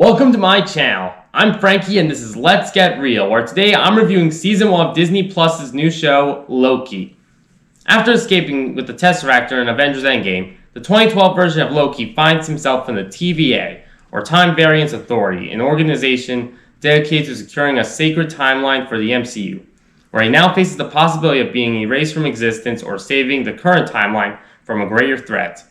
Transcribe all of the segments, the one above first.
Welcome to my channel. I'm Frankie and this is Let's Get Real, where today I'm reviewing Season 1 of Disney Plus's new show, Loki. After escaping with the Tesseract in Avengers Endgame, the 2012 version of Loki finds himself in the TVA, or Time Variance Authority, an organization dedicated to securing a sacred timeline for the MCU, where he now faces the possibility of being erased from existence or saving the current timeline from a greater threat.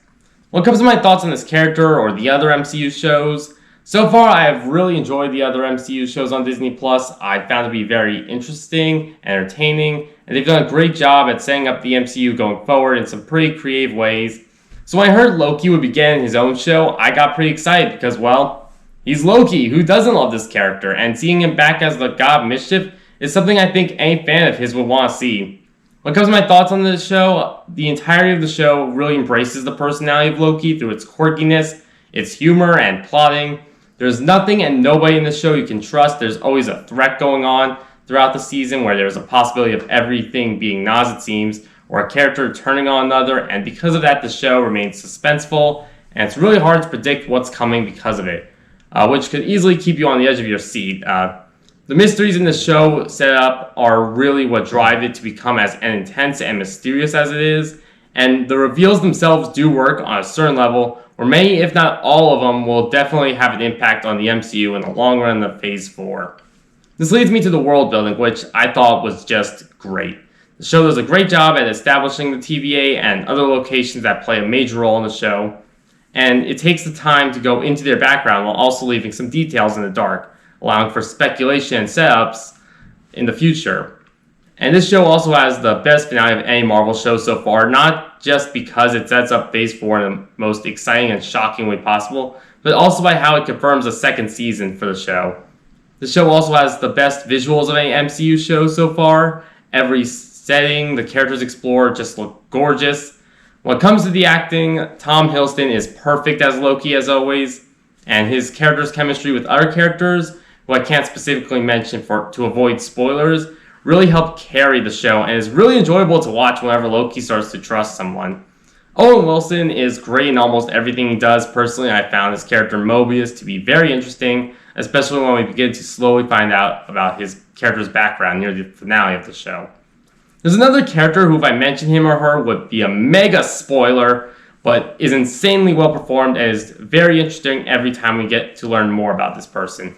When it comes to my thoughts on this character or the other MCU shows, so far, I have really enjoyed the other MCU shows on Disney+. I found it to be very interesting, entertaining, and they've done a great job at setting up the MCU going forward in some pretty creative ways. So when I heard Loki would be getting his own show, I got pretty excited because, well, he's Loki. Who doesn't love this character? And seeing him back as the God of Mischief is something I think any fan of his would want to see. When it comes to my thoughts on this show, the entirety of the show really embraces the personality of Loki through its quirkiness, its humor, and plotting. There's nothing and nobody in this show you can trust. There's always a threat going on throughout the season where there's a possibility of everything being Nas, it seems, or a character turning on another, and because of that, the show remains suspenseful, and it's really hard to predict what's coming because of it, which could easily keep you on the edge of your seat. The mysteries in the show set up are really what drive it to become as intense and mysterious as it is, and the reveals themselves do work on a certain level, where many, if not all of them, will definitely have an impact on the MCU in the long run of Phase 4. This leads me to the world building, which I thought was just great. The show does a great job at establishing the TVA and other locations that play a major role in the show, and it takes the time to go into their background while also leaving some details in the dark, allowing for speculation and setups in the future. And this show also has the best finale of any Marvel show so far, not just because it sets up Phase 4 in the most exciting and shocking way possible, but also by how it confirms a second season for the show. The show also has the best visuals of any MCU show so far. Every setting the characters explore just look gorgeous. When it comes to the acting, Tom Hiddleston is perfect as Loki as always, and his character's chemistry with other characters, who I can't specifically mention to avoid spoilers, really helped carry the show and is really enjoyable to watch whenever Loki starts to trust someone. Owen Wilson is great in almost everything he does. Personally, I found his character Mobius to be very interesting, especially when we begin to slowly find out about his character's background near the finale of the show. There's another character who, if I mention him or her, would be a mega spoiler, but is insanely well performed and is very interesting every time we get to learn more about this person.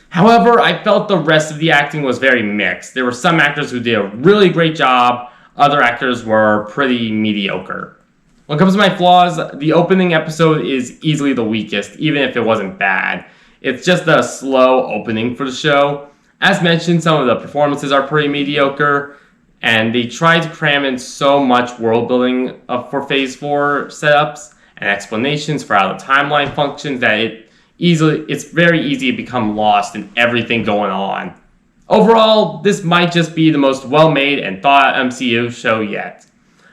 However, I felt the rest of the acting was very mixed. There were some actors who did a really great job, other actors were pretty mediocre. When it comes to my flaws, the opening episode is easily the weakest, even if it wasn't bad. It's just a slow opening for the show. As mentioned, some of the performances are pretty mediocre, and they tried to cram in so much world building for Phase 4 setups and explanations for how the timeline functions that it's very easy to become lost in everything going on. Overall, this might just be the most well-made and thought-out MCU show yet.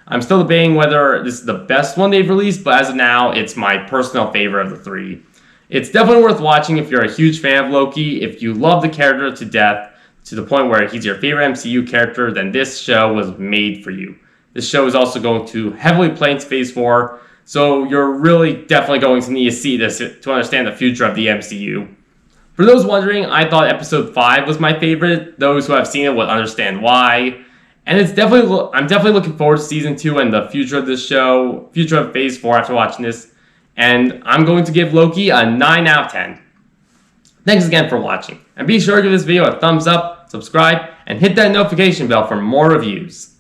I'm still debating whether this is the best one they've released, but as of now, it's my personal favorite of the three. It's definitely worth watching if you're a huge fan of Loki. If you love the character to death, to the point where he's your favorite MCU character, then this show was made for you. This show is also going to heavily play into Phase 4, so you're really definitely going to need to see this to understand the future of the MCU. For those wondering, I thought Episode 5 was my favorite. Those who have seen it would understand why. And I'm definitely looking forward to Season 2 and the future of this show, future of Phase 4 after watching this. And I'm going to give Loki a 9 out of 10. Thanks again for watching. And be sure to give this video a thumbs up, subscribe, and hit that notification bell for more reviews.